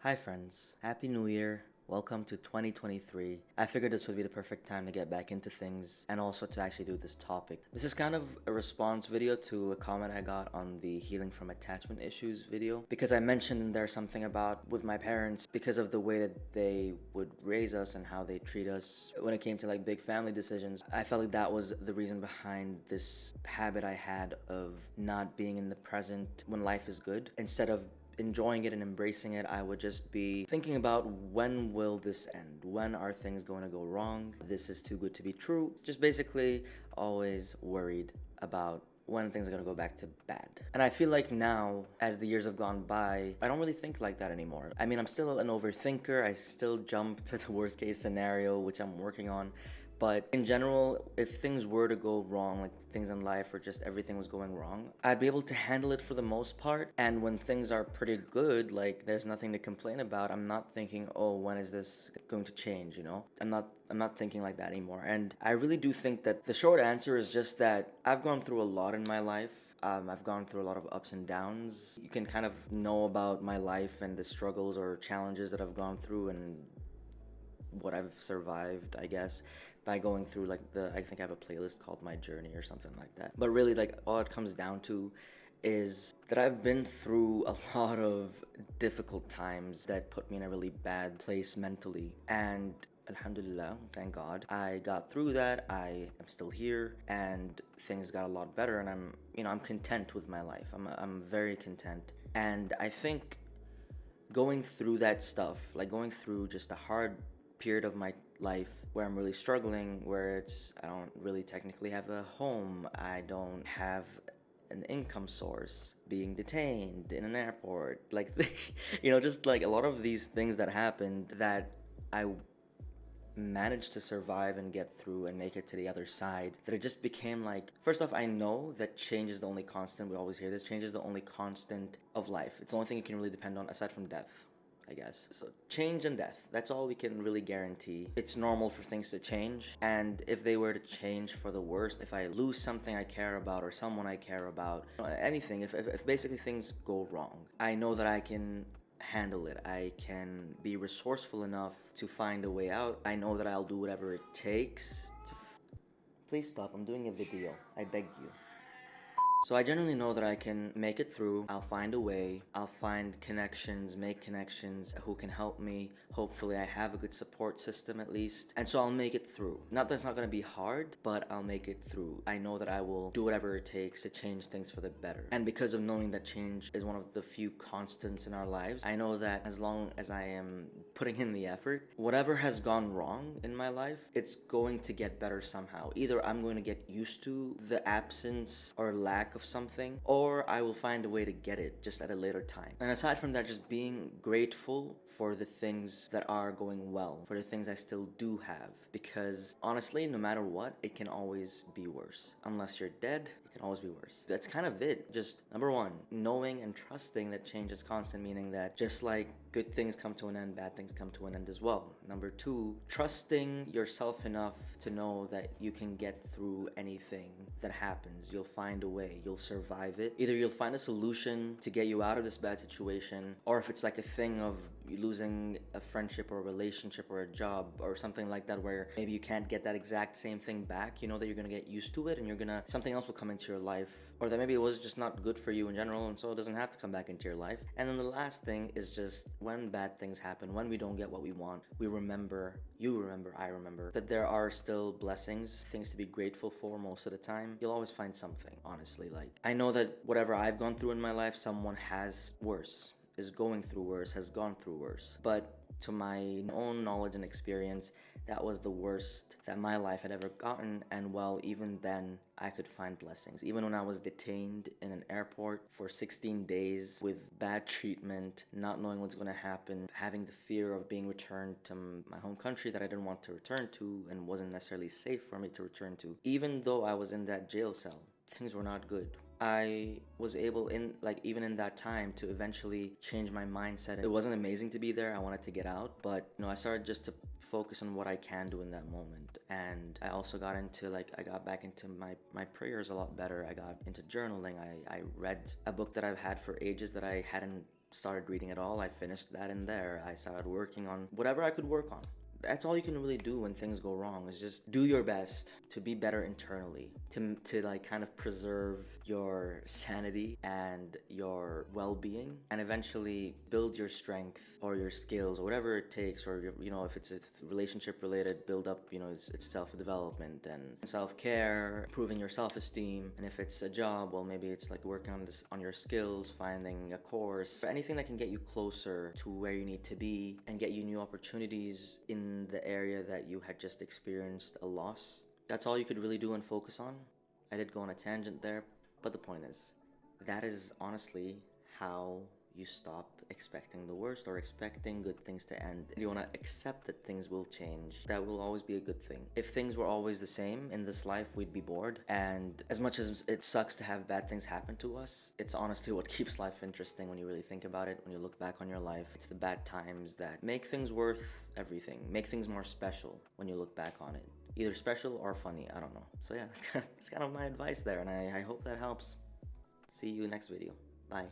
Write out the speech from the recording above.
Hi, friends. Happy New Year. Welcome to 2023. I figured this would be the perfect time to get back into things and also to actually do this topic. This is kind of a response video to a comment I got on the Healing from Attachment Issues video because I mentioned in there something about with my parents because of the way that they would raise us and how they treat us when it came to like big family decisions. I felt like that was the reason behind this habit I had of not being in the present when life is good. Instead of enjoying it and embracing it, I would just be thinking about when will this end? When are things going to go wrong? This is too good to be true. Just basically always worried about when things are going to go back to bad. And I feel like now, as the years have gone by, I don't really think like that anymore. I mean, I'm still an overthinker. I still jump to the worst case scenario, which I'm working on. But in general, if things were to go wrong, like things in life or just everything was going wrong, I'd be able to handle it for the most part. And when things are pretty good, like there's nothing to complain about, I'm not thinking, oh, when is this going to change, you know? I'm not thinking like that anymore. And I really do think that the short answer is just that I've gone through a lot in my life. I've gone through a lot of ups and downs. You can kind of know about my life and the struggles or challenges that I've gone through and what I've survived, I guess, by going through like I think I have a playlist called My Journey or something like that. But really, like, all it comes down to is that I've been through a lot of difficult times that put me in a really bad place mentally. And Alhamdulillah, thank God, I got through that. I am still here, and things got a lot better. And I'm content with my life. I'm very content. And I think going through that stuff, like going through just a hard period of my life where I'm really struggling, where I don't really technically have a home, I don't have an income source, being detained in an airport, like just like a lot of these things that happened that I managed to survive and get through and make it to the other side, that it just became like, first off, I know that change is the only constant. We always hear this: change is the only constant of life. It's the only thing you can really depend on aside from death, I guess. So change and death, that's all we can really guarantee. It's normal for things to change, and if they were to change for the worst, if I lose something I care about or someone I care about, anything, if basically things go wrong, I know that I can handle it. I can be resourceful enough to find a way out. I know that I'll do whatever it takes to. Please stop, I'm doing a video. I beg you. So I genuinely know that I can make it through. I'll find a way. I'll find connections, make connections who can help me. Hopefully I have a good support system at least. And so I'll make it through. Not that it's not going to be hard, but I'll make it through. I know that I will do whatever it takes to change things for the better. And because of knowing that change is one of the few constants in our lives, I know that as long as I am putting in the effort, whatever has gone wrong in my life, it's going to get better somehow. Either I'm going to get used to the absence or lack of something, or I will find a way to get it just at a later time. And aside from that, just being grateful for the things that are going well, for the things I still do have. Because honestly, no matter what, it can always be worse. Unless you're dead, it can always be worse. That's kind of it. Just number one, knowing and trusting that change is constant, meaning that just like good things come to an end, bad things come to an end as well. Number two, trusting yourself enough to know that you can get through anything that happens. You'll find a way. You'll survive it. Either you'll find a solution to get you out of this bad situation, or if it's like a thing of you losing a friendship or a relationship or a job or something like that where maybe you can't get that exact same thing back, you know that you're gonna get used to it and something else will come into your life, or that maybe it was just not good for you in general and so it doesn't have to come back into your life. And then the last thing is just when bad things happen, when we don't get what we want, we remember, you remember, I remember, that there are still blessings, things to be grateful for most of the time. You'll always find something, honestly. Like, I know that whatever I've gone through in my life, someone has worse, is going through worse, has gone through worse. But to my own knowledge and experience, that was the worst that my life had ever gotten. And well, even then, I could find blessings. Even when I was detained in an airport for 16 days with bad treatment, not knowing what's going to happen, having the fear of being returned to my home country that I didn't want to return to and wasn't necessarily safe for me to return to, even though I was in that jail cell, things were not good. I was able even in that time to eventually change my mindset. It wasn't amazing to be there. I wanted to get out, but I started just to focus on what I can do in that moment. And I also got into I got back into my prayers a lot better. I got into journaling. I read a book that I've had for ages that I hadn't started reading it all. I finished that in there. I started working on whatever I could work on. That's all you can really do when things go wrong, is just do your best to be better internally, to like kind of preserve your sanity and your well-being, and eventually build your strength or your skills or whatever it takes, or if it's a relationship related, build up it's self-development and self-care, improving your self-esteem. And if it's a job, well, maybe it's like working on your skills, finding a course, anything that can get you closer to where you need to be and get you new opportunities in the area that you had just experienced a loss. That's all you could really do and focus on. I did go on a tangent there, but the point is, that is honestly how you stop expecting the worst or expecting good things to end. You want to accept that things will change. That will always be a good thing. If things were always the same in this life, we'd be bored. And as much as it sucks to have bad things happen to us, it's honestly what keeps life interesting when you really think about it. When you look back on your life, it's the bad times that make things worth everything, make things more special when you look back on it. Either special or funny, I don't know. So yeah, that's kind of my advice there, and I hope that helps. See you next video. Bye.